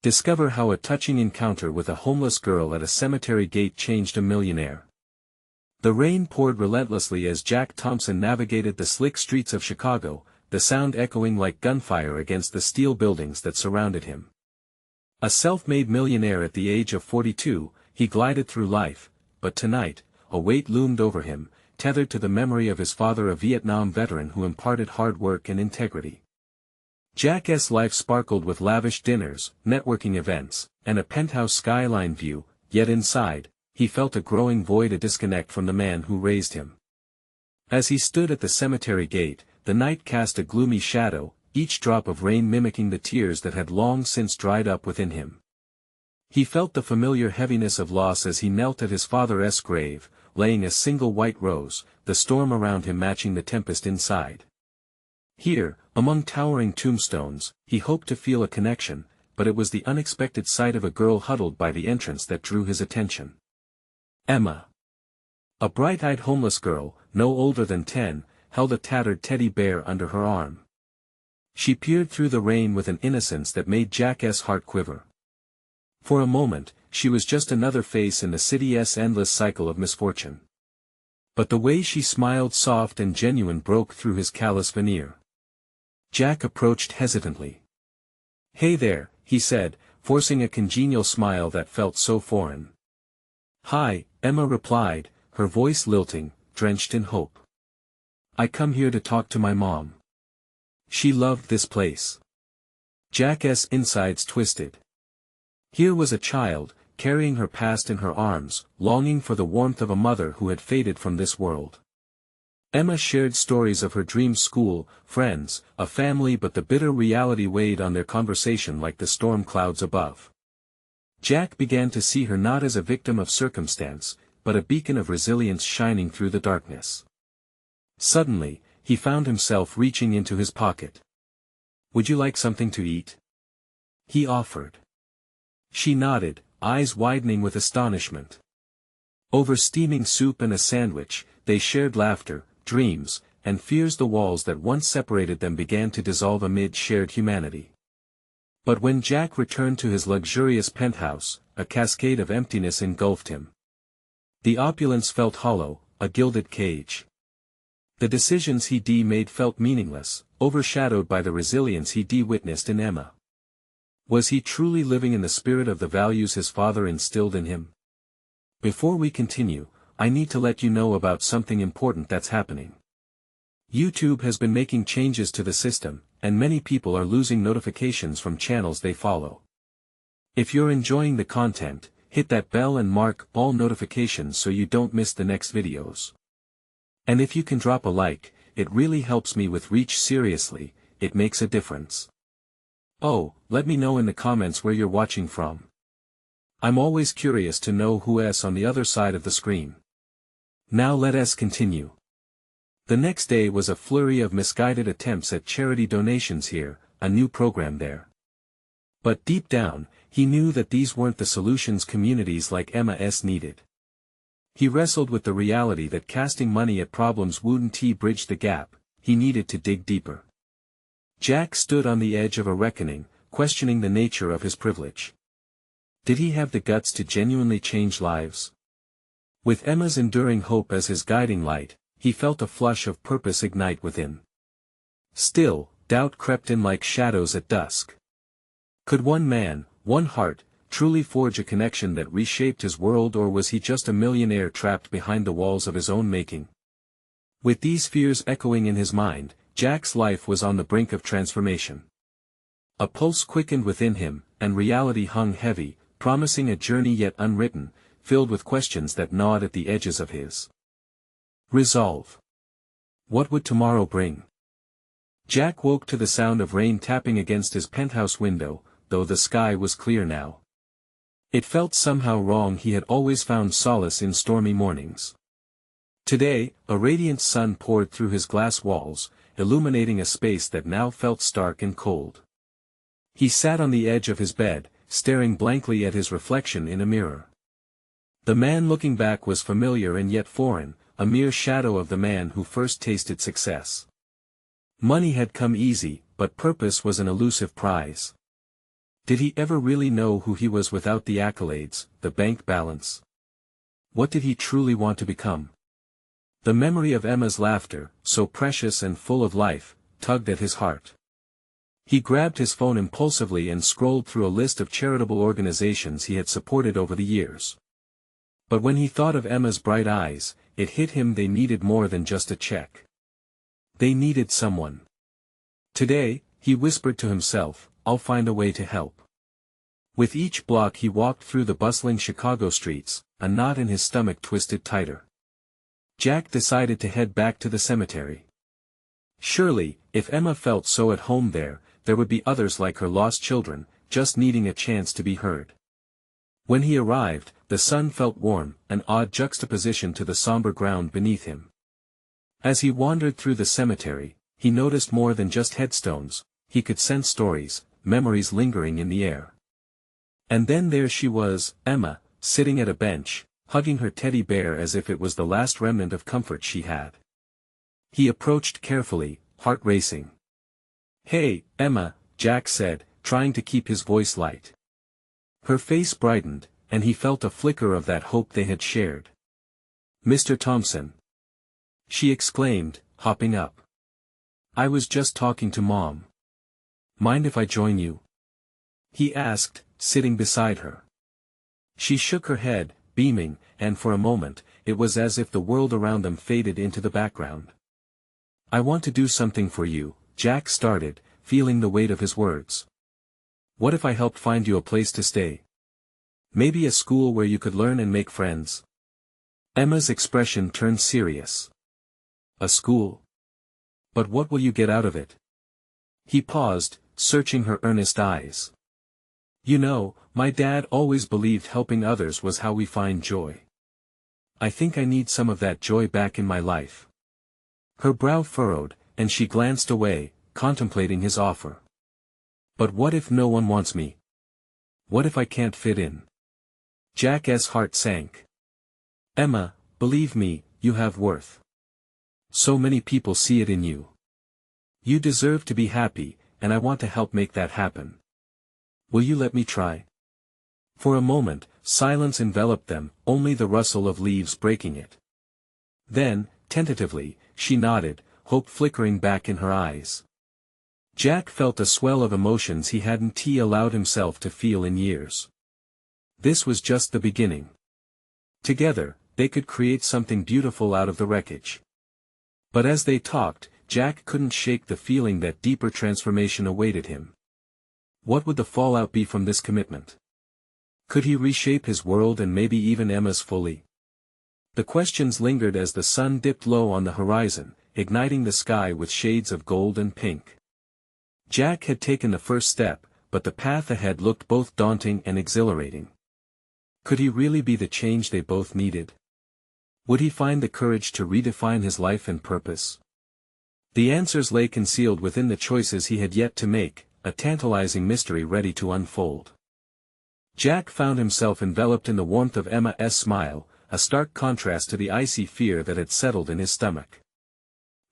Discover how a touching encounter with a homeless girl at a cemetery gate changed a millionaire. The rain poured relentlessly as Jack Thompson navigated the slick streets of Chicago, the sound echoing like gunfire against the steel buildings that surrounded him. A self-made millionaire at the age of 42, he glided through life, but tonight, a weight loomed over him, tethered to the memory of his father, a Vietnam veteran who imparted hard work and integrity. Jack's life sparkled with lavish dinners, networking events, and a penthouse skyline view, yet inside, he felt a growing void, a disconnect from the man who raised him. As he stood at the cemetery gate, the night cast a gloomy shadow, each drop of rain mimicking the tears that had long since dried up within him. He felt the familiar heaviness of loss as he knelt at his father's grave, laying a single white rose, the storm around him matching the tempest inside. Here, among towering tombstones, he hoped to feel a connection, but it was the unexpected sight of a girl huddled by the entrance that drew his attention. Emma. A bright-eyed homeless girl, no older than 10, held a tattered teddy bear under her arm. She peered through the rain with an innocence that made Jack's heart quiver. For a moment, she was just another face in the city's endless cycle of misfortune. But the way she smiled, soft and genuine, broke through his callous veneer. Jack approached hesitantly. "Hey there," he said, forcing a congenial smile that felt so foreign. "Hi," Emma replied, her voice lilting, drenched in hope. "I come here to talk to my mom. She loved this place." Jack's insides twisted. Here was a child, carrying her past in her arms, longing for the warmth of a mother who had faded from this world. Emma shared stories of her dream school, friends, a family, but the bitter reality weighed on their conversation like the storm clouds above. Jack began to see her not as a victim of circumstance, but a beacon of resilience shining through the darkness. Suddenly, he found himself reaching into his pocket. "Would you like something to eat?" he offered. She nodded, eyes widening with astonishment. Over steaming soup and a sandwich, they shared laughter, dreams, and fears. The walls that once separated them began to dissolve amid shared humanity. But when Jack returned to his luxurious penthouse, a cascade of emptiness engulfed him. The opulence felt hollow, a gilded cage. The decisions he made felt meaningless, overshadowed by the resilience he witnessed in Emma. Was he truly living in the spirit of the values his father instilled in him? Before we continue, I need to let you know about something important that's happening. YouTube has been making changes to the system, and many people are losing notifications from channels they follow. If you're enjoying the content, hit that bell and mark all notifications so you don't miss the next videos. And if you can drop a like, it really helps me with reach. Seriously, it makes a difference. Oh, let me know in the comments where you're watching from. I'm always curious to know who's on the other side of the screen. Now let us continue. The next day was a flurry of misguided attempts at charity donations here, a new program there. But deep down, he knew that these weren't the solutions communities like Emma's needed. He wrestled with the reality that casting money at problems wouldn't bridge the gap. He needed to dig deeper. Jack stood on the edge of a reckoning, questioning the nature of his privilege. Did he have the guts to genuinely change lives? With Emma's enduring hope as his guiding light, he felt a flush of purpose ignite within. Still, doubt crept in like shadows at dusk. Could one man, one heart, truly forge a connection that reshaped his world, or was he just a millionaire trapped behind the walls of his own making? With these fears echoing in his mind, Jack's life was on the brink of transformation. A pulse quickened within him, and reality hung heavy, promising a journey yet unwritten, filled with questions that gnawed at the edges of his resolve. What would tomorrow bring? Jack woke to the sound of rain tapping against his penthouse window, though the sky was clear now. It felt somehow wrong. He had always found solace in stormy mornings. Today, a radiant sun poured through his glass walls, illuminating a space that now felt stark and cold. He sat on the edge of his bed, staring blankly at his reflection in a mirror. The man looking back was familiar and yet foreign, a mere shadow of the man who first tasted success. Money had come easy, but purpose was an elusive prize. Did he ever really know who he was without the accolades, the bank balance? What did he truly want to become? The memory of Emma's laughter, so precious and full of life, tugged at his heart. He grabbed his phone impulsively and scrolled through a list of charitable organizations he had supported over the years. But when he thought of Emma's bright eyes, it hit him they needed more than just a check. They needed someone. Today, he whispered to himself, I'll find a way to help. With each block he walked through the bustling Chicago streets, a knot in his stomach twisted tighter. Jack decided to head back to the cemetery. Surely, if Emma felt so at home there would be others like her lost children, just needing a chance to be heard. When he arrived, the sun felt warm, an odd juxtaposition to the somber ground beneath him. As he wandered through the cemetery, he noticed more than just headstones, he could sense stories, memories lingering in the air. And then there she was, Emma, sitting at a bench, hugging her teddy bear as if it was the last remnant of comfort she had. He approached carefully, heart racing. Hey, Emma, Jack said, trying to keep his voice light. Her face brightened, and he felt a flicker of that hope they had shared. Mr. Thompson. She exclaimed, hopping up. I was just talking to Mom. Mind if I join you? He asked, sitting beside her. She shook her head, beaming, and for a moment, it was as if the world around them faded into the background. I want to do something for you, Jack started, feeling the weight of his words. What if I helped find you a place to stay? Maybe a school where you could learn and make friends. Emma's expression turned serious. A school? But what will you get out of it? He paused, searching her earnest eyes. You know, my dad always believed helping others was how we find joy. I think I need some of that joy back in my life. Her brow furrowed, and she glanced away, contemplating his offer. But what if no one wants me? What if I can't fit in? Jack's heart sank. Emma, believe me, you have worth. So many people see it in you. You deserve to be happy, and I want to help make that happen. Will you let me try? For a moment, silence enveloped them, only the rustle of leaves breaking it. Then, tentatively, she nodded, hope flickering back in her eyes. Jack felt a swell of emotions he hadn't allowed himself to feel in years. This was just the beginning. Together, they could create something beautiful out of the wreckage. But as they talked, Jack couldn't shake the feeling that deeper transformation awaited him. What would the fallout be from this commitment? Could he reshape his world and maybe even Emma's fully? The questions lingered as the sun dipped low on the horizon, igniting the sky with shades of gold and pink. Jack had taken the first step, but the path ahead looked both daunting and exhilarating. Could he really be the change they both needed? Would he find the courage to redefine his life and purpose? The answers lay concealed within the choices he had yet to make, a tantalizing mystery ready to unfold. Jack found himself enveloped in the warmth of Emma's smile, a stark contrast to the icy fear that had settled in his stomach.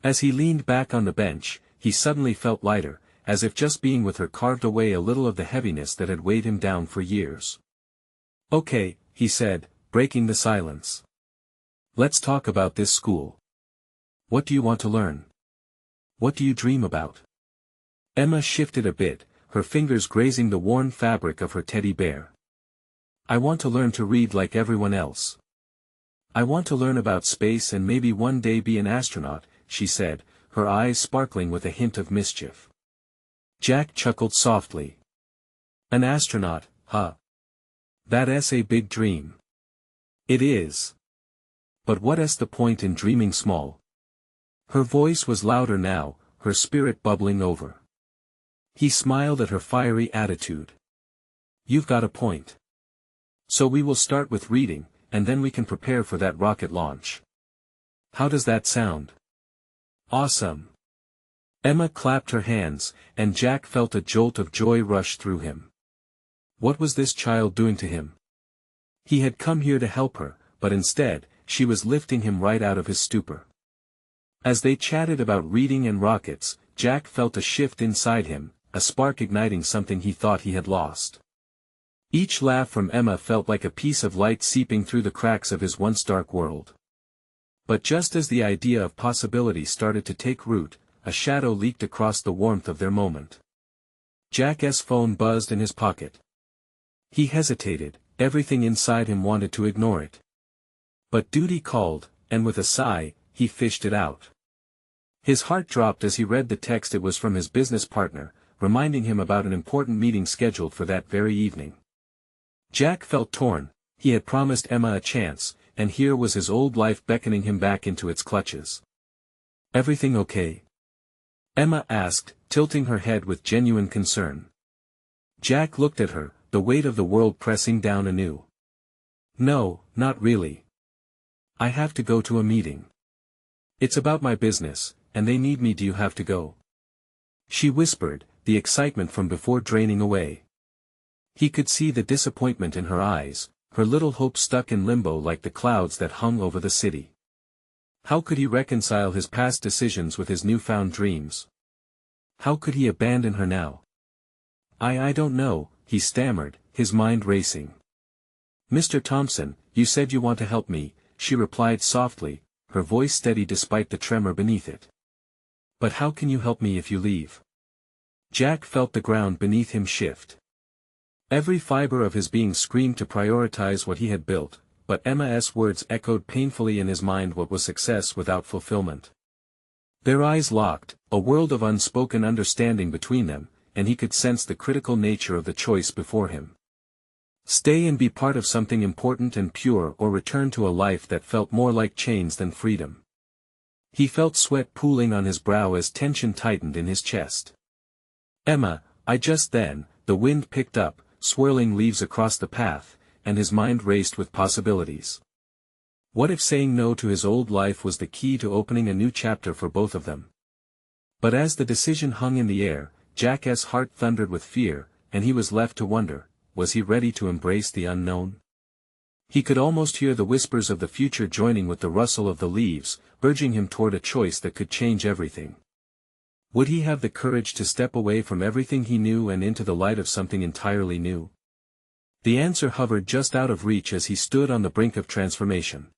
As he leaned back on the bench, he suddenly felt lighter, as if just being with her carved away a little of the heaviness that had weighed him down for years. Okay, he said, breaking the silence. Let's talk about this school. What do you want to learn? What do you dream about? Emma shifted a bit, her fingers grazing the worn fabric of her teddy bear. I want to learn to read like everyone else. I want to learn about space and maybe one day be an astronaut, she said, her eyes sparkling with a hint of mischief. Jack chuckled softly. An astronaut, huh? That's a big dream. It is. But what's the point in dreaming small? Her voice was louder now, her spirit bubbling over. He smiled at her fiery attitude. You've got a point. So we will start with reading, and then we can prepare for that rocket launch. How does that sound? Awesome. Emma clapped her hands, and Jack felt a jolt of joy rush through him. What was this child doing to him? He had come here to help her, but instead, she was lifting him right out of his stupor. As they chatted about reading and rockets, Jack felt a shift inside him, a spark igniting something he thought he had lost. Each laugh from Emma felt like a piece of light seeping through the cracks of his once dark world. But just as the idea of possibility started to take root, a shadow leaked across the warmth of their moment. Jack's phone buzzed in his pocket. He hesitated, everything inside him wanted to ignore it. But duty called, and with a sigh, he fished it out. His heart dropped as he read the text. It was from his business partner, reminding him about an important meeting scheduled for that very evening. Jack felt torn. He had promised Emma a chance, and here was his old life beckoning him back into its clutches. "Everything okay?" Emma asked, tilting her head with genuine concern. Jack looked at her, the weight of the world pressing down anew. "No, not really. I have to go to a meeting. It's about my business, and they need me. Do you have to go?" She whispered, the excitement from before draining away. He could see the disappointment in her eyes, her little hope stuck in limbo like the clouds that hung over the city. How could he reconcile his past decisions with his newfound dreams? How could he abandon her now? I don't know," he stammered, his mind racing. "Mr. Thompson, you said you want to help me," she replied softly, her voice steady despite the tremor beneath it. "But how can you help me if you leave?" Jack felt the ground beneath him shift. Every fiber of his being screamed to prioritize what he had built, but Emma's words echoed painfully in his mind. What was success without fulfillment? Their eyes locked, a world of unspoken understanding between them, and he could sense the critical nature of the choice before him. Stay and be part of something important and pure, or return to a life that felt more like chains than freedom. He felt sweat pooling on his brow as tension tightened in his chest. "Emma, then," the wind picked up, swirling leaves across the path, and his mind raced with possibilities. What if saying no to his old life was the key to opening a new chapter for both of them? But as the decision hung in the air, Jack's heart thundered with fear, and he was left to wonder, was he ready to embrace the unknown? He could almost hear the whispers of the future joining with the rustle of the leaves, urging him toward a choice that could change everything. Would he have the courage to step away from everything he knew and into the light of something entirely new? The answer hovered just out of reach as he stood on the brink of transformation.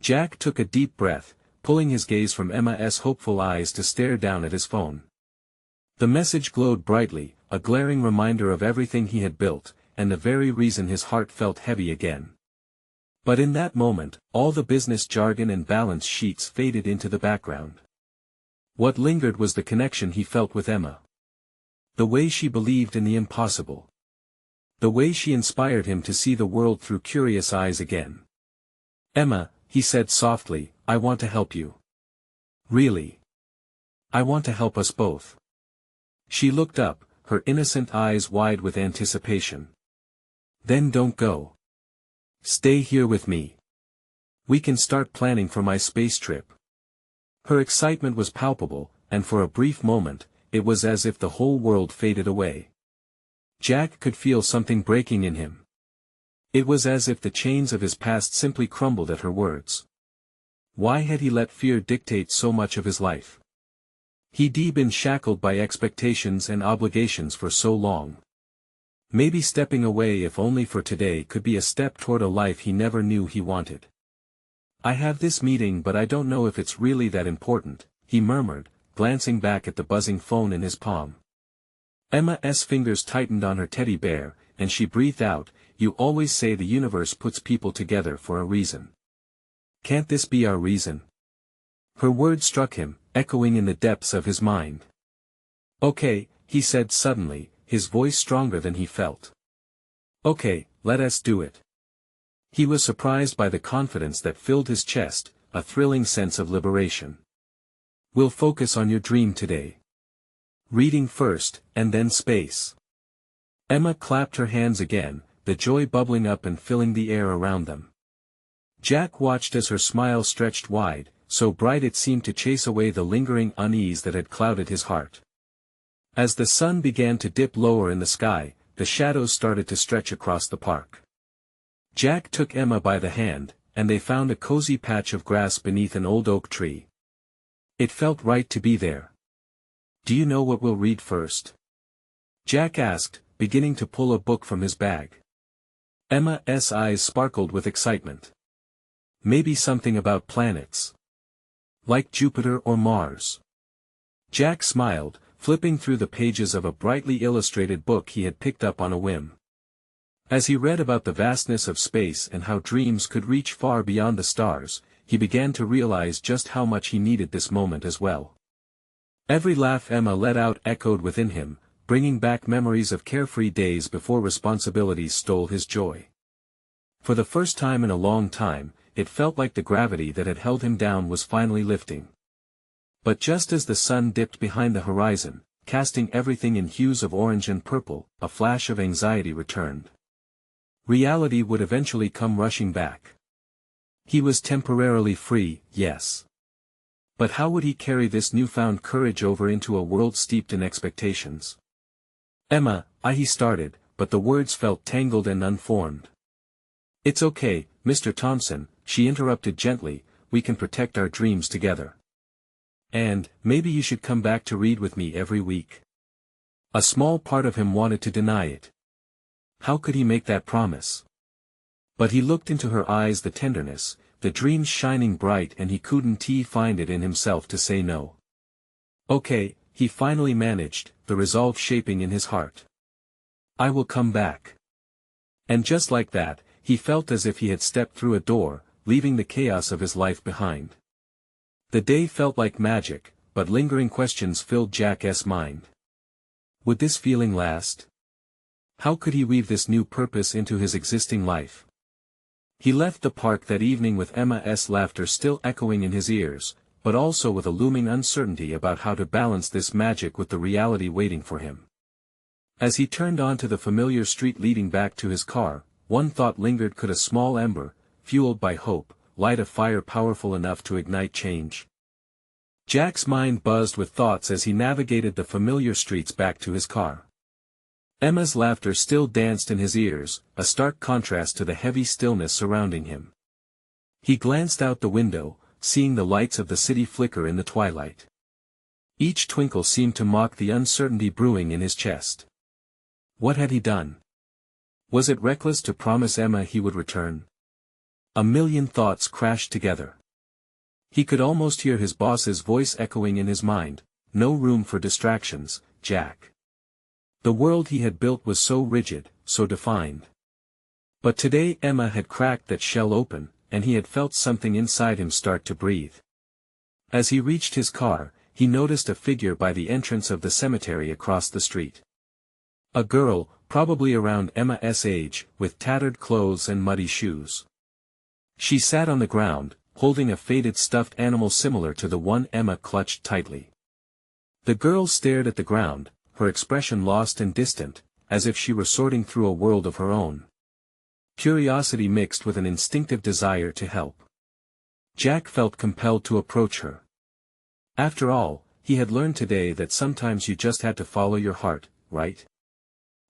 Jack took a deep breath, pulling his gaze from Emma's hopeful eyes to stare down at his phone. The message glowed brightly, a glaring reminder of everything he had built, and the very reason his heart felt heavy again. But in that moment, all the business jargon and balance sheets faded into the background. What lingered was the connection he felt with Emma. The way she believed in the impossible. The way she inspired him to see the world through curious eyes again. "Emma," he said softly, "I want to help you. Really. I want to help us both." She looked up, her innocent eyes wide with anticipation. "Then don't go. Stay here with me. We can start planning for my space trip." Her excitement was palpable, and for a brief moment, it was as if the whole world faded away. Jack could feel something breaking in him. It was as if the chains of his past simply crumbled at her words. Why had he let fear dictate so much of his life? He'd been shackled by expectations and obligations for so long. Maybe stepping away, if only for today, could be a step toward a life he never knew he wanted. "I have this meeting, but I don't know if it's really that important," he murmured, glancing back at the buzzing phone in his palm. Emma's fingers tightened on her teddy bear, and she breathed out, "You always say the universe puts people together for a reason. Can't this be our reason?" Her words struck him, echoing in the depths of his mind. "Okay," he said suddenly, his voice stronger than he felt. "Okay, let us do it." He was surprised by the confidence that filled his chest, a thrilling sense of liberation. "We'll focus on your dream today. Reading first, and then space." Emma clapped her hands again, the joy bubbling up and filling the air around them. Jack watched as her smile stretched wide, so bright it seemed to chase away the lingering unease that had clouded his heart. As the sun began to dip lower in the sky, the shadows started to stretch across the park. Jack took Emma by the hand, and they found a cozy patch of grass beneath an old oak tree. It felt right to be there. "Do you know what we'll read first?" Jack asked, beginning to pull a book from his bag. Emma's eyes sparkled with excitement. Maybe something about planets. Like Jupiter or Mars. Jack smiled, flipping through the pages of a brightly illustrated book he had picked up on a whim. As he read about the vastness of space and how dreams could reach far beyond the stars, he began to realize just how much he needed this moment as well. Every laugh Emma let out echoed within him, bringing back memories of carefree days before responsibilities stole his joy. For the first time in a long time, it felt like the gravity that had held him down was finally lifting. But just as the sun dipped behind the horizon, casting everything in hues of orange and purple, a flash of anxiety returned. Reality would eventually come rushing back. He was temporarily free, yes. But how would he carry this newfound courage over into a world steeped in expectations? Emma, he started, but the words felt tangled and unformed. It's okay, Mr. Thompson, she interrupted gently, we can protect our dreams together. And, maybe you should come back to read with me every week. A small part of him wanted to deny it. How could he make that promise? But he looked into her eyes, the tenderness, the dreams shining bright, and he couldn't find it in himself to say no. Okay, he finally managed, the resolve shaping in his heart. I will come back. And just like that, he felt as if he had stepped through a door, leaving the chaos of his life behind. The day felt like magic, but lingering questions filled Jack's mind. Would this feeling last? How could he weave this new purpose into his existing life? He left the park that evening with Emma's laughter still echoing in his ears, but also with a looming uncertainty about how to balance this magic with the reality waiting for him. As he turned onto the familiar street leading back to his car, one thought lingered: could a small ember, fueled by hope, light a fire powerful enough to ignite change? Jack's mind buzzed with thoughts as he navigated the familiar streets back to his car. Emma's laughter still danced in his ears, a stark contrast to the heavy stillness surrounding him. He glanced out the window, seeing the lights of the city flicker in the twilight. Each twinkle seemed to mock the uncertainty brewing in his chest. What had he done? Was it reckless to promise Emma he would return? A million thoughts crashed together. He could almost hear his boss's voice echoing in his mind, no room for distractions, Jack. The world he had built was so rigid, so defined. But today Emma had cracked that shell open, and he had felt something inside him start to breathe. As he reached his car, he noticed a figure by the entrance of the cemetery across the street. A girl, probably around Emma's age, with tattered clothes and muddy shoes. She sat on the ground, holding a faded stuffed animal similar to the one Emma clutched tightly. The girl stared at the ground, her expression lost and distant, as if she were sorting through a world of her own. Curiosity mixed with an instinctive desire to help. Jack felt compelled to approach her. After all, he had learned today that sometimes you just had to follow your heart, right?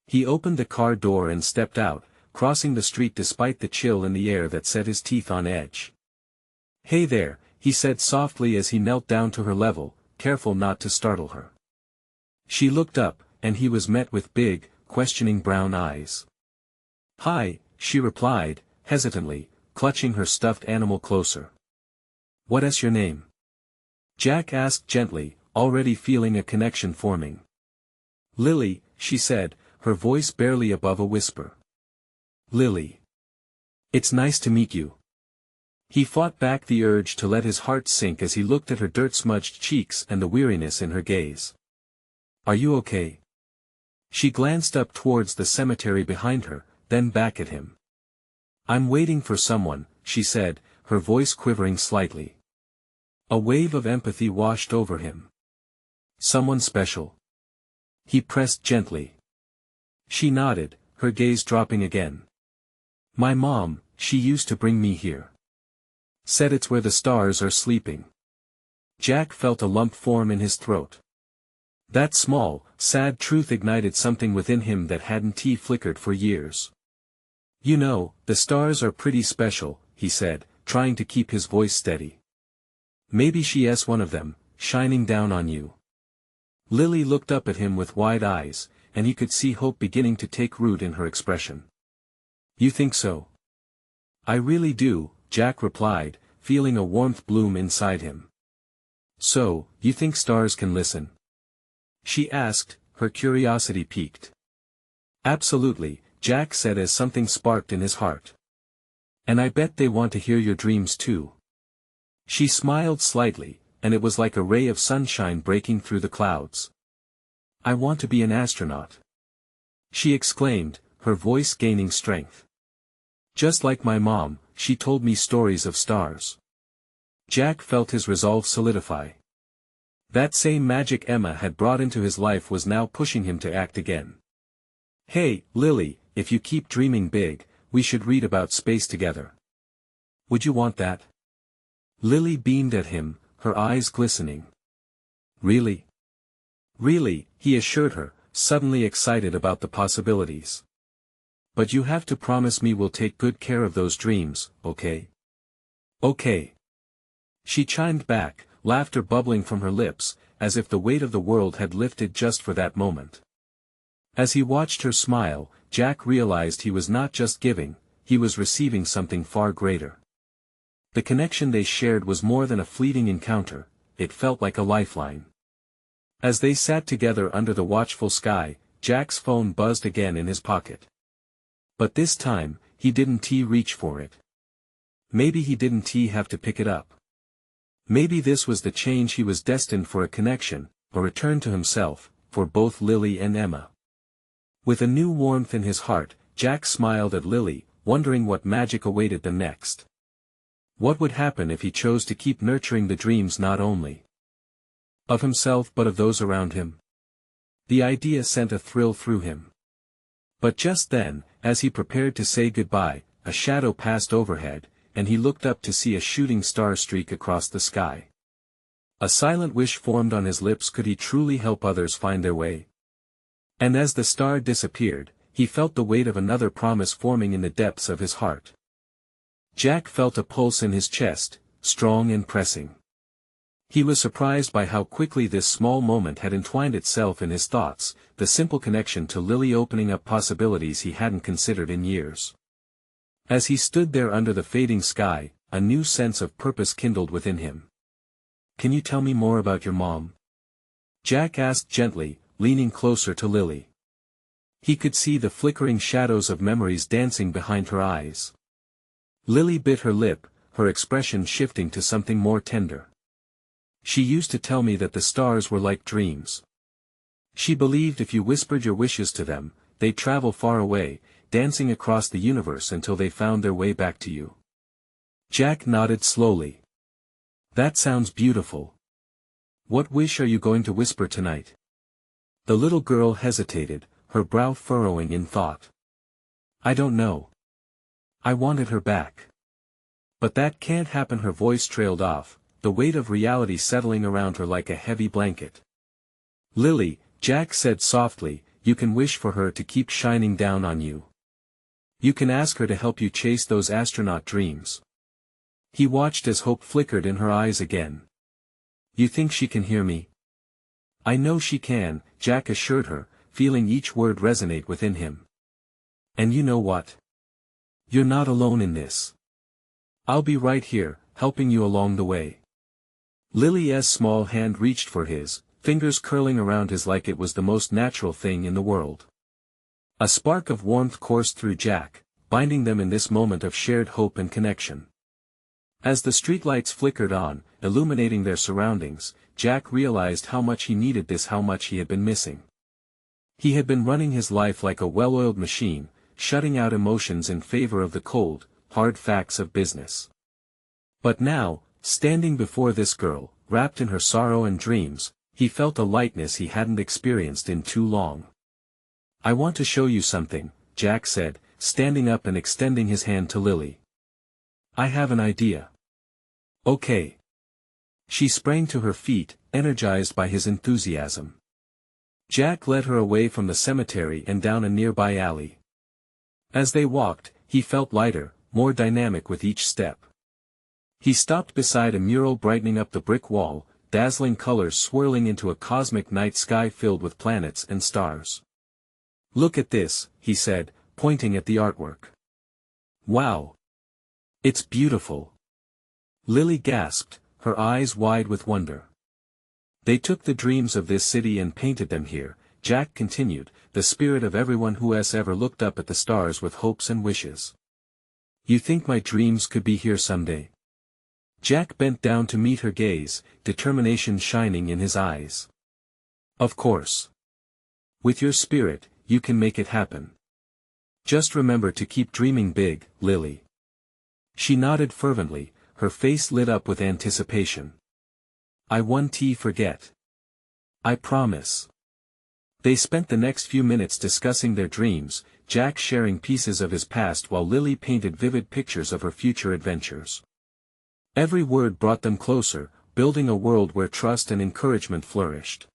He opened the car door and stepped out, crossing the street despite the chill in the air that set his teeth on edge. Hey there, he said softly as he knelt down to her level, careful not to startle her. She looked up, and he was met with big, questioning brown eyes. Hi, she replied, hesitantly, clutching her stuffed animal closer. What's your name? Jack asked gently, already feeling a connection forming. Lily, she said, her voice barely above a whisper. Lily. It's nice to meet you. He fought back the urge to let his heart sink as he looked at her dirt-smudged cheeks and the weariness in her gaze. Are you okay? She glanced up towards the cemetery behind her, then back at him. I'm waiting for someone, she said, her voice quivering slightly. A wave of empathy washed over him. Someone special? He pressed gently. She nodded, her gaze dropping again. My mom, she used to bring me here. Said it's where the stars are sleeping. Jack felt a lump form in his throat. That small, sad truth ignited something within him that hadn't flickered for years. You know, the stars are pretty special, he said, trying to keep his voice steady. Maybe she's one of them, shining down on you. Lily looked up at him with wide eyes, and he could see hope beginning to take root in her expression. "You think so?" "I really do," Jack replied, feeling a warmth bloom inside him. "So, you think stars can listen?" she asked, her curiosity piqued. "Absolutely," Jack said as something sparked in his heart. "And I bet they want to hear your dreams too." She smiled slightly, and it was like a ray of sunshine breaking through the clouds. "I want to be an astronaut," she exclaimed, her voice gaining strength. "Just like my mom, she told me stories of stars." Jack felt his resolve solidify. That same magic Emma had brought into his life was now pushing him to act again. "Hey, Lily, if you keep dreaming big, we should read about space together. Would you want that?" Lily beamed at him, her eyes glistening. "Really?" "Really," he assured her, suddenly excited about the possibilities. "But you have to promise me we'll take good care of those dreams, okay?" "Okay." She chimed back, laughter bubbling from her lips, as if the weight of the world had lifted just for that moment. As he watched her smile, Jack realized he was not just giving, he was receiving something far greater. The connection they shared was more than a fleeting encounter, it felt like a lifeline. As they sat together under the watchful sky, Jack's phone buzzed again in his pocket. But this time, he didn't reach for it. Maybe he didn't have to pick it up. Maybe this was the change he was destined for, a connection, a return to himself, for both Lily and Emma. With a new warmth in his heart, Jack smiled at Lily, wondering what magic awaited them next. What would happen if he chose to keep nurturing the dreams not only of himself but of those around him? The idea sent a thrill through him. But just then, as he prepared to say goodbye, a shadow passed overhead, and he looked up to see a shooting star streak across the sky. A silent wish formed on his lips: could he truly help others find their way? And as the star disappeared, he felt the weight of another promise forming in the depths of his heart. Jack felt a pulse in his chest, strong and pressing. He was surprised by how quickly this small moment had entwined itself in his thoughts, the simple connection to Lily opening up possibilities he hadn't considered in years. As he stood there under the fading sky, a new sense of purpose kindled within him. "Can you tell me more about your mom?" Jack asked gently, leaning closer to Lily. He could see the flickering shadows of memories dancing behind her eyes. Lily bit her lip, her expression shifting to something more tender. "She used to tell me that the stars were like dreams. She believed if you whispered your wishes to them, they'd travel far away, dancing across the universe until they found their way back to you." Jack nodded slowly. "That sounds beautiful. What wish are you going to whisper tonight?" The little girl hesitated, her brow furrowing in thought. "I don't know. I wanted her back. But that can't happen." Her voice trailed off, the weight of reality settling around her like a heavy blanket. "Lily," Jack said softly, "you can wish for her to keep shining down on you. You can ask her to help you chase those astronaut dreams." He watched as hope flickered in her eyes again. "You think she can hear me?" "I know she can," Jack assured her, feeling each word resonate within him. "And you know what? You're not alone in this. I'll be right here, helping you along the way." Lily's small hand reached for his, fingers curling around his like it was the most natural thing in the world. A spark of warmth coursed through Jack, binding them in this moment of shared hope and connection. As the streetlights flickered on, illuminating their surroundings, Jack realized how much he needed this, how much he had been missing. He had been running his life like a well-oiled machine, shutting out emotions in favor of the cold, hard facts of business. But now, standing before this girl, wrapped in her sorrow and dreams, he felt a lightness he hadn't experienced in too long. "I want to show you something," Jack said, standing up and extending his hand to Lily. "I have an idea." "Okay." She sprang to her feet, energized by his enthusiasm. Jack led her away from the cemetery and down a nearby alley. As they walked, he felt lighter, more dynamic with each step. He stopped beside a mural brightening up the brick wall, dazzling colors swirling into a cosmic night sky filled with planets and stars. "Look at this," he said, pointing at the artwork. "Wow! It's beautiful." Lily gasped, her eyes wide with wonder. "They took the dreams of this city and painted them here," Jack continued, "the spirit of everyone who has ever looked up at the stars with hopes and wishes. You think my dreams could be here someday?" Jack bent down to meet her gaze, determination shining in his eyes. "Of course. With your spirit, you can make it happen. Just remember to keep dreaming big, Lily." She nodded fervently, her face lit up with anticipation. "I won't forget. I promise." They spent the next few minutes discussing their dreams, Jack sharing pieces of his past while Lily painted vivid pictures of her future adventures. Every word brought them closer, building a world where trust and encouragement flourished.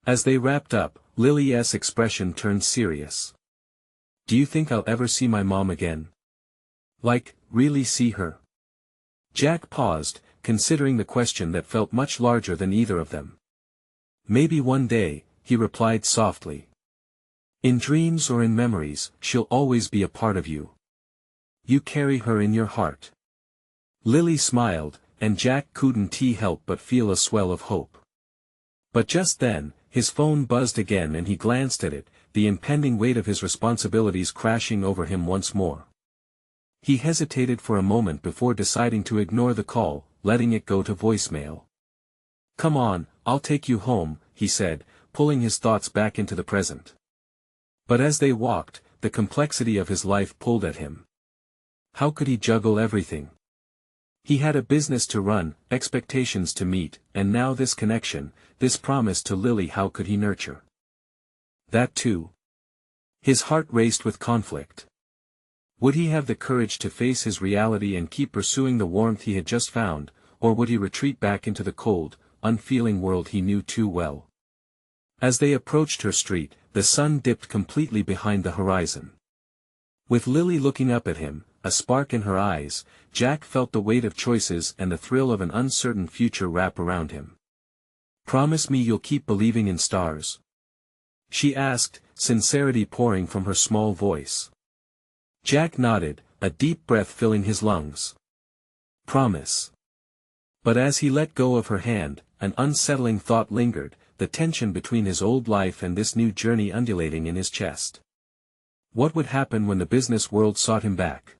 As they wrapped up, Lily's expression turned serious. "Do you think I'll ever see my mom again? Like, really see her?" Jack paused, considering the question that felt much larger than either of them. "Maybe one day," he replied softly. "In dreams or in memories, she'll always be a part of you. You carry her in your heart." Lily smiled, and Jack couldn't help but feel a swell of hope. But just then, his phone buzzed again and he glanced at it, the impending weight of his responsibilities crashing over him once more. He hesitated for a moment before deciding to ignore the call, letting it go to voicemail. "Come on, I'll take you home," he said, pulling his thoughts back into the present. But as they walked, the complexity of his life pulled at him. How could he juggle everything? He had a business to run, expectations to meet, and now this connection, this promise to Lily. How could he nurture that too? His heart raced with conflict. Would he have the courage to face his reality and keep pursuing the warmth he had just found, or would he retreat back into the cold, unfeeling world he knew too well? As they approached her street, the sun dipped completely behind the horizon. With Lily looking up at him, a spark in her eyes, Jack felt the weight of choices and the thrill of an uncertain future wrap around him. "Promise me you'll keep believing in stars?" she asked, sincerity pouring from her small voice. Jack nodded, a deep breath filling his lungs. "Promise." But as he let go of her hand, an unsettling thought lingered, the tension between his old life and this new journey undulating in his chest. What would happen when the business world sought him back?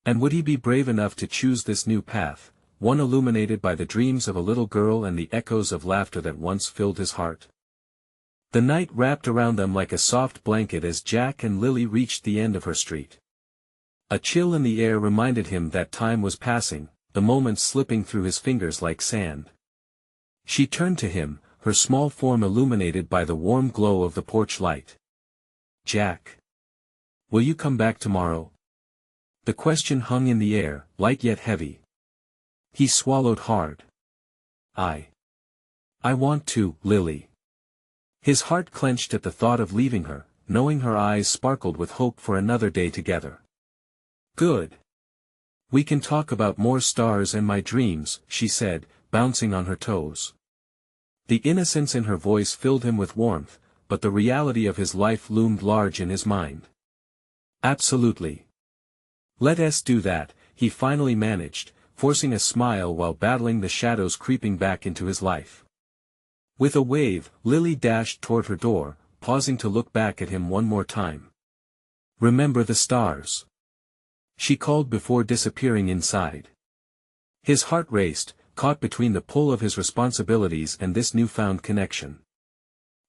And would he be brave enough to choose this new path, one illuminated by the dreams of a little girl and the echoes of laughter that once filled his heart? The night wrapped around them like a soft blanket as Jack and Lily reached the end of her street. A chill in the air reminded him that time was passing, the moments slipping through his fingers like sand. She turned to him, her small form illuminated by the warm glow of the porch light. "Jack. Will you come back tomorrow?" The question hung in the air, light yet heavy. He swallowed hard. I want to, Lily." His heart clenched at the thought of leaving her, knowing her eyes sparkled with hope for another day together. "Good. We can talk about more stars and my dreams," she said, bouncing on her toes. The innocence in her voice filled him with warmth, but the reality of his life loomed large in his mind. "Absolutely. Let us do that," he finally managed, forcing a smile while battling the shadows creeping back into his life. With a wave, Lily dashed toward her door, pausing to look back at him one more time. "Remember the stars," she called before disappearing inside. His heart raced, caught between the pull of his responsibilities and this newfound connection.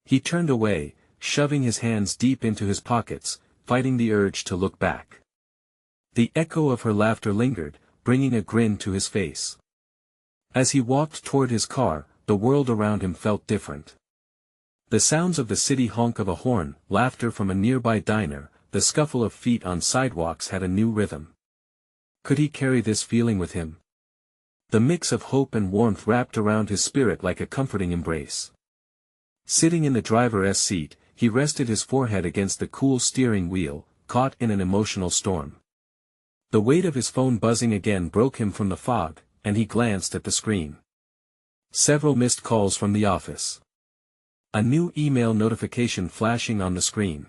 He turned away, shoving his hands deep into his pockets, fighting the urge to look back. The echo of her laughter lingered, bringing a grin to his face. As he walked toward his car, the world around him felt different. The sounds of the city honk of a horn, laughter from a nearby diner, the scuffle of feet on sidewalks had a new rhythm. Could he carry this feeling with him? The mix of hope and warmth wrapped around his spirit like a comforting embrace. Sitting in the driver's seat, he rested his forehead against the cool steering wheel, caught in an emotional storm. The weight of his phone buzzing again broke him from the fog, and he glanced at the screen. Several missed calls from the office. A new email notification flashing on the screen.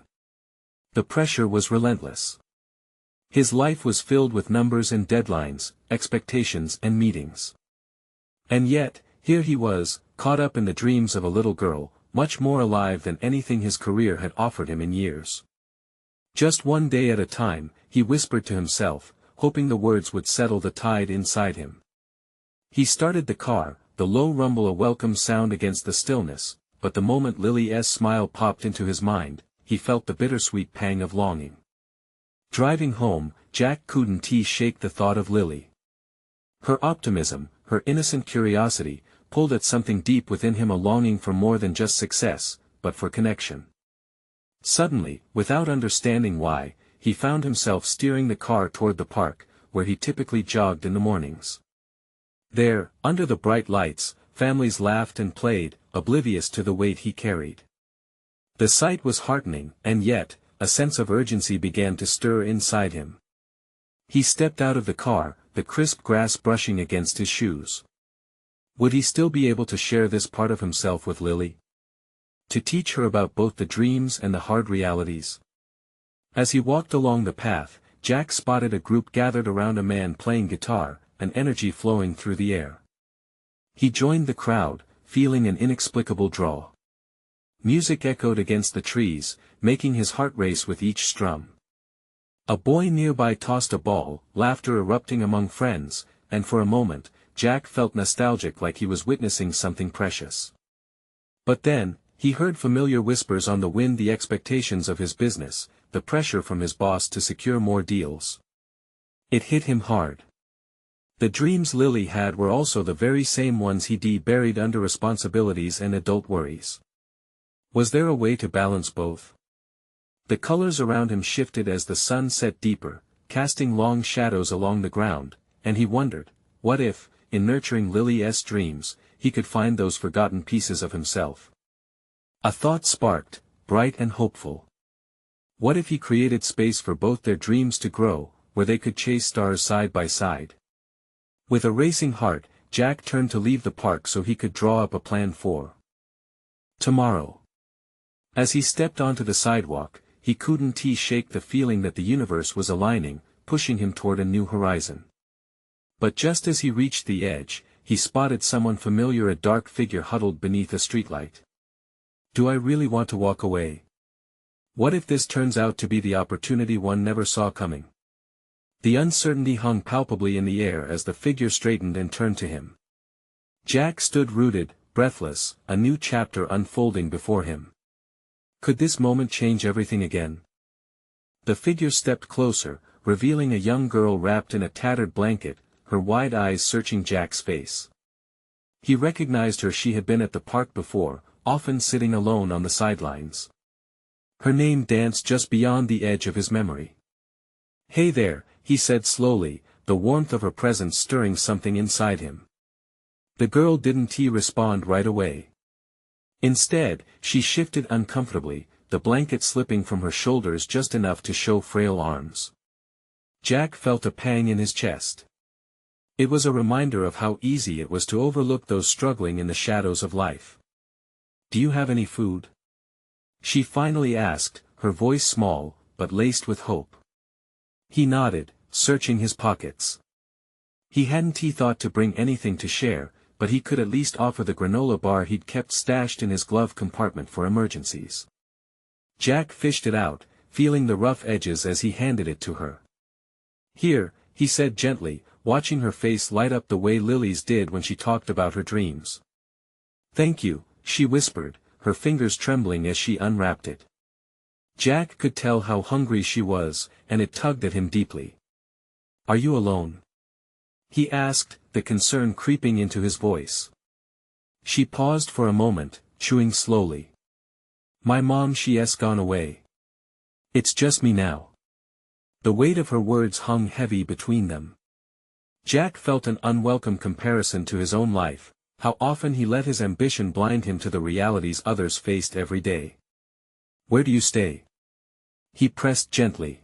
The pressure was relentless. His life was filled with numbers and deadlines, expectations and meetings. And yet, here he was, caught up in the dreams of a little girl, much more alive than anything his career had offered him in years. Just one day at a time, he whispered to himself, hoping the words would settle the tide inside him. He started the car, the low rumble a welcome sound against the stillness, but the moment Lily's smile popped into his mind, he felt the bittersweet pang of longing. Driving home, Jack couldn't shake the thought of Lily. Her optimism, her innocent curiosity, pulled at something deep within him, a longing for more than just success, but for connection. Suddenly, without understanding why, he found himself steering the car toward the park, where he typically jogged in the mornings. There, under the bright lights, families laughed and played, oblivious to the weight he carried. The sight was heartening, and yet, a sense of urgency began to stir inside him. He stepped out of the car, the crisp grass brushing against his shoes. Would he still be able to share this part of himself with Lily? To teach her about both the dreams and the hard realities? As he walked along the path, Jack spotted a group gathered around a man playing guitar, an energy flowing through the air. He joined the crowd, feeling an inexplicable draw. Music echoed against the trees, making his heart race with each strum. A boy nearby tossed a ball, laughter erupting among friends, and for a moment, Jack felt nostalgic, like he was witnessing something precious. But then, he heard familiar whispers on the wind, the expectations of his business, the pressure from his boss to secure more deals. It hit him hard. The dreams Lily had were also the very same ones he'd buried under responsibilities and adult worries. Was there a way to balance both? The colors around him shifted as the sun set deeper, casting long shadows along the ground, and he wondered, what if, in nurturing Lily's dreams, he could find those forgotten pieces of himself? A thought sparked, bright and hopeful. What if he created space for both their dreams to grow, where they could chase stars side by side? With a racing heart, Jack turned to leave the park so he could draw up a plan for tomorrow. As he stepped onto the sidewalk, he couldn't shake the feeling that the universe was aligning, pushing him toward a new horizon. But just as he reached the edge, he spotted someone familiar, a dark figure huddled beneath a streetlight. Do I really want to walk away? What if this turns out to be the opportunity one never saw coming? The uncertainty hung palpably in the air as the figure straightened and turned to him. Jack stood rooted, breathless, a new chapter unfolding before him. Could this moment change everything again? The figure stepped closer, revealing a young girl wrapped in a tattered blanket, her wide eyes searching Jack's face. He recognized her. She had been at the park before, often sitting alone on the sidelines. Her name danced just beyond the edge of his memory. "Hey there," he said slowly, the warmth of her presence stirring something inside him. The girl didn't respond right away. Instead, she shifted uncomfortably, the blanket slipping from her shoulders just enough to show frail arms. Jack felt a pang in his chest. It was a reminder of how easy it was to overlook those struggling in the shadows of life. "Do you have any food?" she finally asked, her voice small, but laced with hope. He nodded, searching his pockets. He hadn't thought to bring anything to share, but he could at least offer the granola bar he'd kept stashed in his glove compartment for emergencies. Jack fished it out, feeling the rough edges as he handed it to her. "Here," he said gently, watching her face light up the way Lily's did when she talked about her dreams. "Thank you," she whispered, her fingers trembling as she unwrapped it. Jack could tell how hungry she was, and it tugged at him deeply. "Are you alone?" he asked, the concern creeping into his voice. She paused for a moment, chewing slowly. "My mom, she's gone away. It's just me now." The weight of her words hung heavy between them. Jack felt an unwelcome comparison to his own life, how often he let his ambition blind him to the realities others faced every day. "Where do you stay?" he pressed gently.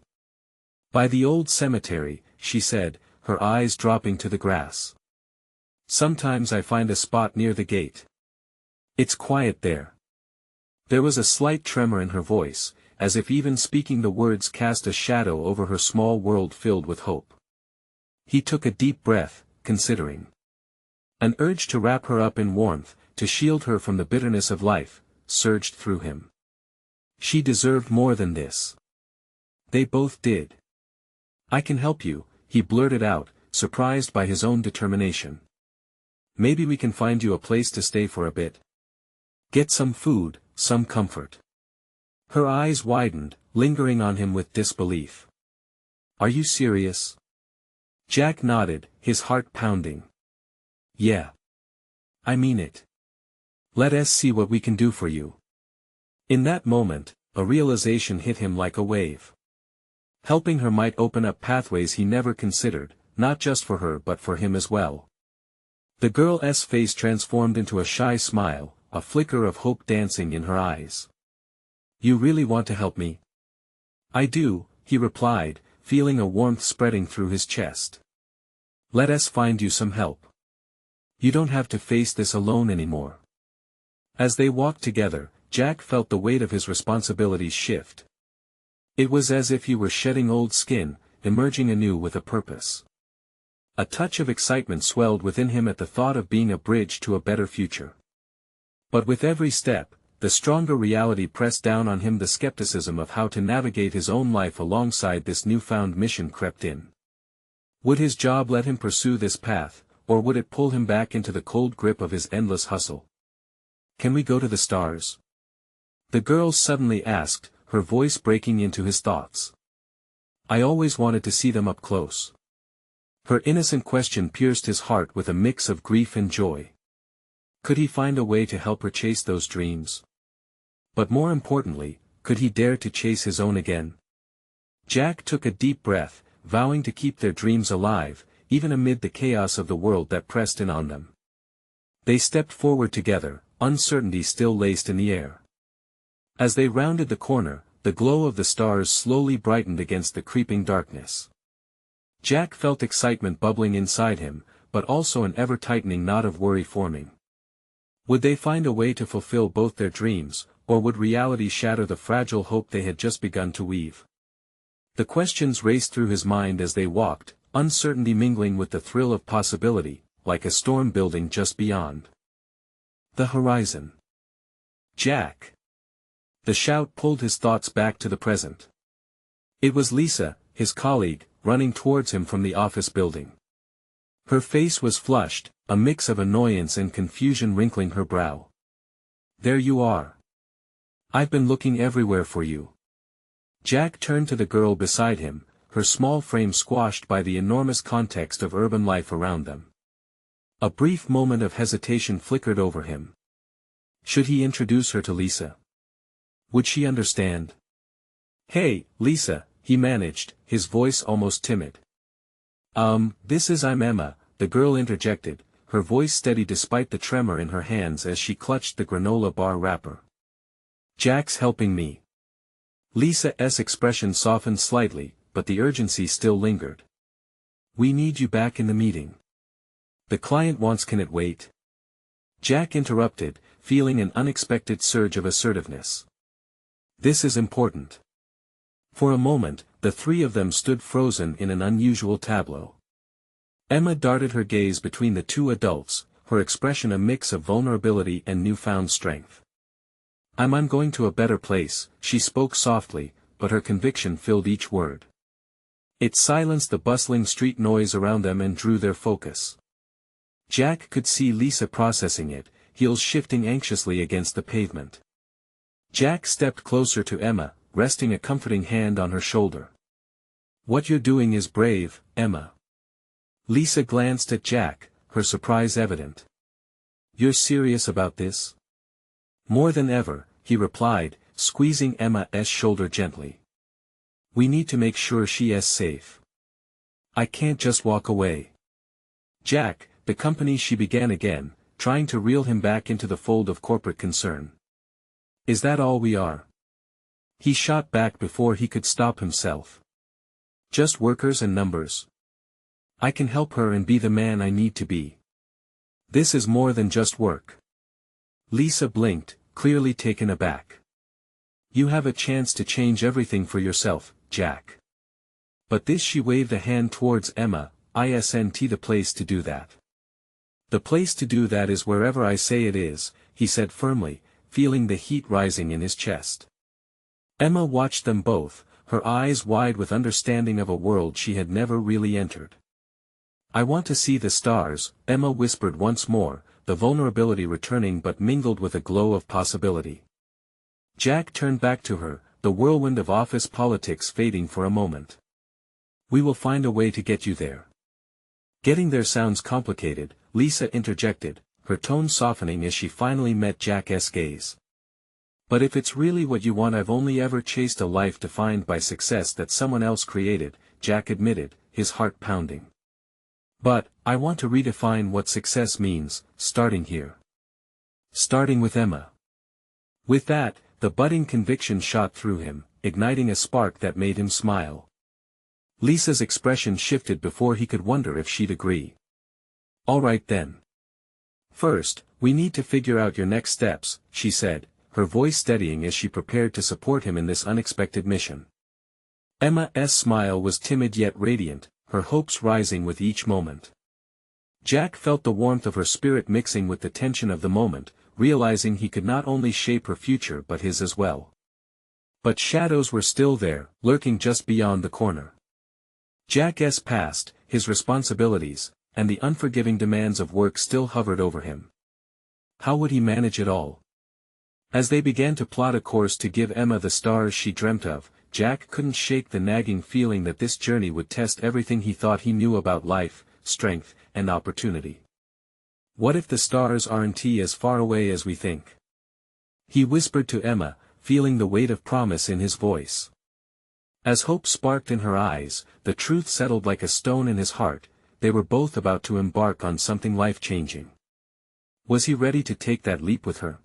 "By the old cemetery," she said, her eyes dropping to the grass. "Sometimes I find a spot near the gate. It's quiet there." There was a slight tremor in her voice, as if even speaking the words cast a shadow over her small world filled with hope. He took a deep breath, considering. An urge to wrap her up in warmth, to shield her from the bitterness of life, surged through him. She deserved more than this. They both did. "I can help you," he blurted out, surprised by his own determination. "Maybe we can find you a place to stay for a bit. Get some food, some comfort." Her eyes widened, lingering on him with disbelief. "Are you serious?" Jack nodded, his heart pounding. "Yeah. I mean it. Let us see what we can do for you." In that moment, a realization hit him like a wave. Helping her might open up pathways he never considered, not just for her but for him as well. The girl's face transformed into a shy smile, a flicker of hope dancing in her eyes. "You really want to help me?" "I do," he replied, feeling a warmth spreading through his chest. "Let us find you some help. You don't have to face this alone anymore." As they walked together, Jack felt the weight of his responsibilities shift. It was as if he were shedding old skin, emerging anew with a purpose. A touch of excitement swelled within him at the thought of being a bridge to a better future. But with every step, the stronger reality pressed down on him. The skepticism of how to navigate his own life alongside this newfound mission crept in. Would his job let him pursue this path, or would it pull him back into the cold grip of his endless hustle? "Can we go to the stars?" the girl suddenly asked, her voice breaking into his thoughts. "I always wanted to see them up close." Her innocent question pierced his heart with a mix of grief and joy. Could he find a way to help her chase those dreams? But more importantly, could he dare to chase his own again? Jack took a deep breath, vowing to keep their dreams alive, even amid the chaos of the world that pressed in on them. They stepped forward together, uncertainty still laced in the air. As they rounded the corner, the glow of the stars slowly brightened against the creeping darkness. Jack felt excitement bubbling inside him, but also an ever-tightening knot of worry forming. Would they find a way to fulfill both their dreams, or would reality shatter the fragile hope they had just begun to weave? The questions raced through his mind as they walked, uncertainty mingling with the thrill of possibility, like a storm building just beyond the horizon. "Jack!" The shout pulled his thoughts back to the present. It was Lisa, his colleague, running towards him from the office building. Her face was flushed, a mix of annoyance and confusion wrinkling her brow. "There you are. I've been looking everywhere for you." Jack turned to the girl beside him, her small frame squashed by the enormous context of urban life around them. A brief moment of hesitation flickered over him. Should he introduce her to Lisa? Would she understand? "Hey, Lisa," he managed, his voice almost timid. I'm Emma," the girl interjected, her voice steady despite the tremor in her hands as she clutched the granola bar wrapper. "Jack's helping me." Lisa's expression softened slightly, but the urgency still lingered. "We need you back in the meeting. The client wants." "Can it wait?" Jack interrupted, feeling an unexpected surge of assertiveness. "This is important." For a moment, the three of them stood frozen in an unusual tableau. Emma darted her gaze between the two adults, her expression a mix of vulnerability and newfound strength. I'm going to a better place," she spoke softly, but her conviction filled each word. It silenced the bustling street noise around them and drew their focus. Jack could see Lisa processing it, heels shifting anxiously against the pavement. Jack stepped closer to Emma, resting a comforting hand on her shoulder. "What you're doing is brave, Emma." Lisa glanced at Jack, her surprise evident. "You're serious about this?" "More than ever," he replied, squeezing Emma's shoulder gently. "We need to make sure she is safe. I can't just walk away." "Jack, the company," she began again, trying to reel him back into the fold of corporate concern. "Is that all we are?" He shot back before he could stop himself. "Just workers and numbers. I can help her and be the man I need to be. This is more than just work." Lisa blinked, clearly taken aback. You have a chance to change everything for yourself, Jack. But this, she waved a hand towards Emma, isn't the place to do that. The place to do that is wherever I say it is, he said firmly, feeling the heat rising in his chest. Emma watched them both, her eyes wide with understanding of a world she had never really entered. I want to see the stars, Emma whispered once more, the vulnerability returning but mingled with a glow of possibility. Jack turned back to her, the whirlwind of office politics fading for a moment. We will find a way to get you there. Getting there sounds complicated, Lisa interjected, her tone softening as she finally met Jack's gaze. But if it's really what you want, I've only ever chased a life defined by success that someone else created, Jack admitted, his heart pounding. But, I want to redefine what success means, starting here. Starting with Emma. With that, the budding conviction shot through him, igniting a spark that made him smile. Lisa's expression shifted before he could wonder if she'd agree. All right then. First, we need to figure out your next steps, she said, her voice steadying as she prepared to support him in this unexpected mission. Emma's smile was timid yet radiant, her hopes rising with each moment. Jack felt the warmth of her spirit mixing with the tension of the moment, realizing he could not only shape her future but his as well. But shadows were still there, lurking just beyond the corner. Jack's past, his responsibilities, and the unforgiving demands of work still hovered over him. How would he manage it all? As they began to plot a course to give Emma the stars she dreamt of, Jack couldn't shake the nagging feeling that this journey would test everything he thought he knew about life, strength, and opportunity. What if the stars aren't as far away as we think? He whispered to Emma, feeling the weight of promise in his voice. As hope sparked in her eyes, the truth settled like a stone in his heart, they were both about to embark on something life-changing. Was he ready to take that leap with her?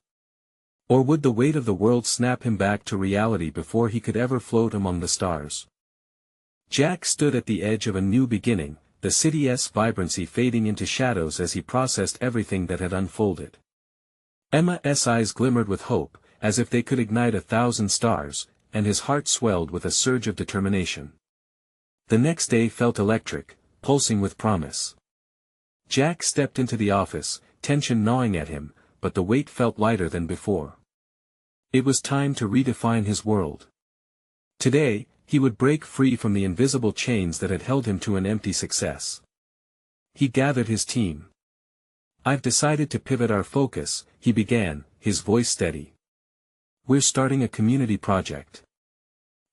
Or would the weight of the world snap him back to reality before he could ever float among the stars? Jack stood at the edge of a new beginning, the city's vibrancy fading into shadows as he processed everything that had unfolded. Emma's eyes glimmered with hope, as if they could ignite 1,000 stars, and his heart swelled with a surge of determination. The next day felt electric, pulsing with promise. Jack stepped into the office, tension gnawing at him, but the weight felt lighter than before. It was time to redefine his world. Today, he would break free from the invisible chains that had held him to an empty success. He gathered his team. I've decided to pivot our focus, he began, his voice steady. We're starting a community project.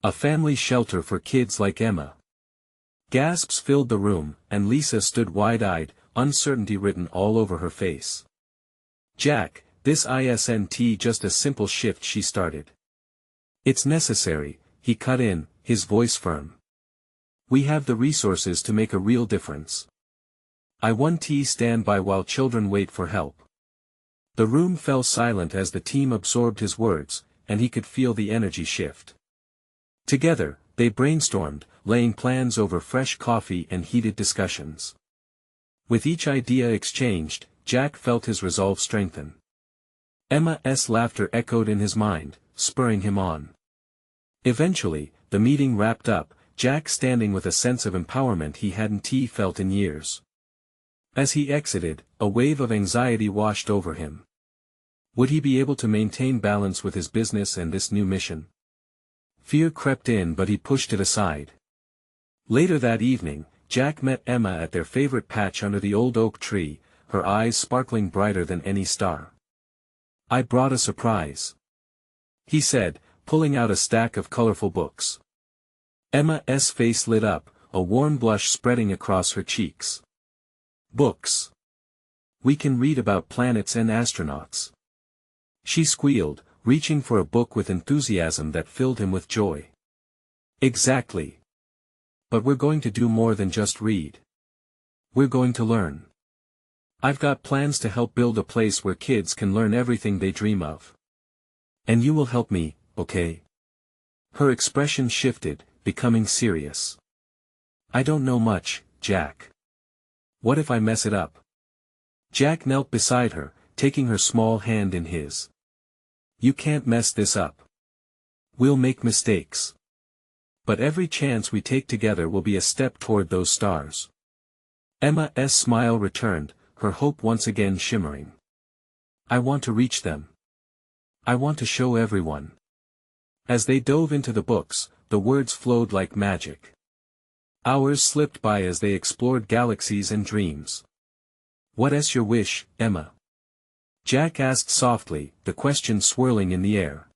A family shelter for kids like Emma. Gasps filled the room, and Lisa stood wide-eyed, uncertainty written all over her face. Jack, this isn't just a simple shift, she started. It's necessary, he cut in, his voice firm. We have the resources to make a real difference. I won't stand by while children wait for help. The room fell silent as the team absorbed his words, and he could feel the energy shift. Together, they brainstormed, laying plans over fresh coffee and heated discussions. With each idea exchanged, Jack felt his resolve strengthen. Emma's laughter echoed in his mind, spurring him on. Eventually, the meeting wrapped up, Jack standing with a sense of empowerment he hadn't felt in years. As he exited, a wave of anxiety washed over him. Would he be able to maintain balance with his business and this new mission? Fear crept in, but he pushed it aside. Later that evening, Jack met Emma at their favorite patch under the old oak tree, her eyes sparkling brighter than any star. I brought a surprise, he said, pulling out a stack of colorful books. Emma's face lit up, a warm blush spreading across her cheeks. Books. We can read about planets and astronauts. She squealed, reaching for a book with enthusiasm that filled him with joy. Exactly. But we're going to do more than just read. We're going to learn. I've got plans to help build a place where kids can learn everything they dream of. And you will help me, okay? Her expression shifted, becoming serious. I don't know much, Jack. What if I mess it up? Jack knelt beside her, taking her small hand in his. You can't mess this up. We'll make mistakes. But every chance we take together will be a step toward those stars. Emma's smile returned, her hope once again shimmering. I want to reach them. I want to show everyone. As they dove into the books, the words flowed like magic. Hours slipped by as they explored galaxies and dreams. What is your wish, Emma? Jack asked softly, the question swirling in the air.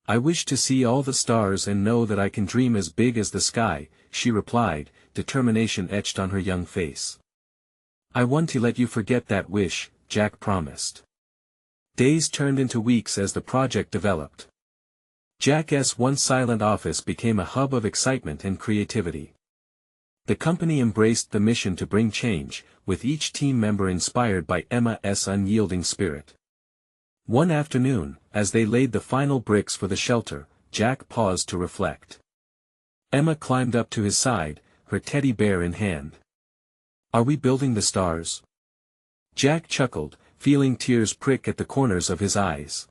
I wish to see all the stars and know that I can dream as big as the sky, she replied, determination etched on her young face. I want to let you forget that wish, Jack promised. Days turned into weeks as the project developed. Jack's once silent office became a hub of excitement and creativity. The company embraced the mission to bring change, with each team member inspired by Emma's unyielding spirit. One afternoon, as they laid the final bricks for the shelter, Jack paused to reflect. Emma climbed up to his side, her teddy bear in hand. Are we building the stars? Jack chuckled, feeling tears prick at the corners of his eyes.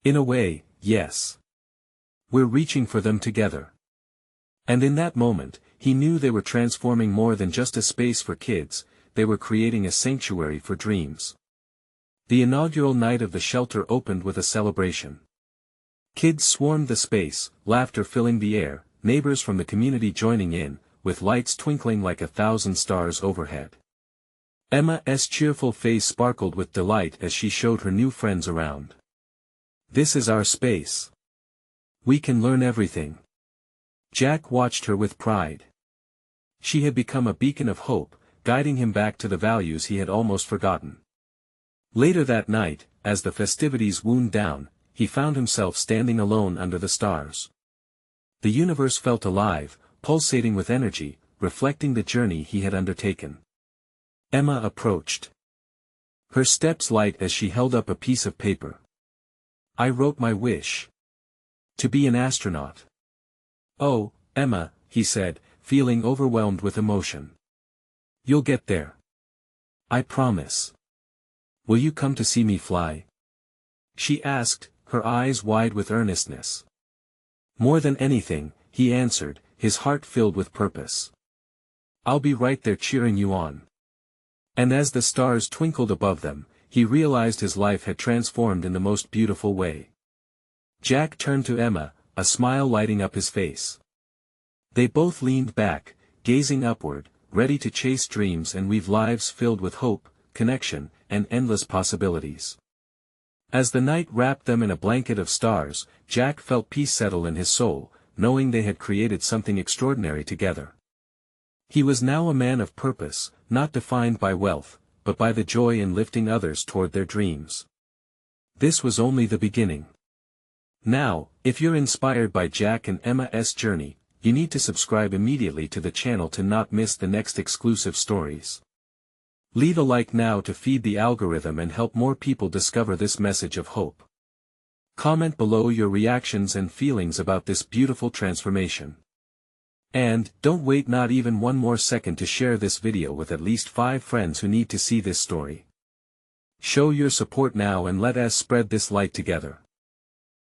In a way, yes. We're reaching for them together. And in that moment, he knew they were transforming more than just a space for kids, they were creating a sanctuary for dreams. The inaugural night of the shelter opened with a celebration. Kids swarmed the space, laughter filling the air, neighbors from the community joining in, with lights twinkling like 1,000 stars overhead. Emma's cheerful face sparkled with delight as she showed her new friends around. This is our space. We can learn everything. Jack watched her with pride. She had become a beacon of hope, guiding him back to the values he had almost forgotten. Later that night, as the festivities wound down, he found himself standing alone under the stars. The universe felt alive, pulsating with energy, reflecting the journey he had undertaken. Emma approached. Her steps light as she held up a piece of paper. I wrote my wish. To be an astronaut. Oh, Emma, he said, feeling overwhelmed with emotion. You'll get there. I promise. Will you come to see me fly? She asked, her eyes wide with earnestness. More than anything, he answered, his heart filled with purpose. I'll be right there cheering you on. And as the stars twinkled above them, he realized his life had transformed in the most beautiful way. Jack turned to Emma, a smile lighting up his face. They both leaned back, gazing upward, ready to chase dreams and weave lives filled with hope, connection, and endless possibilities. As the night wrapped them in a blanket of stars, Jack felt peace settle in his soul, knowing they had created something extraordinary together. He was now a man of purpose, not defined by wealth, but by the joy in lifting others toward their dreams. This was only the beginning. Now, if you're inspired by Jack and Emma's journey, you need to subscribe immediately to the channel to not miss the next exclusive stories. Leave a like now to feed the algorithm and help more people discover this message of hope. Comment below your reactions and feelings about this beautiful transformation. And, don't wait not even one more second to share this video with at least 5 friends who need to see this story. Show your support now and let us spread this light together.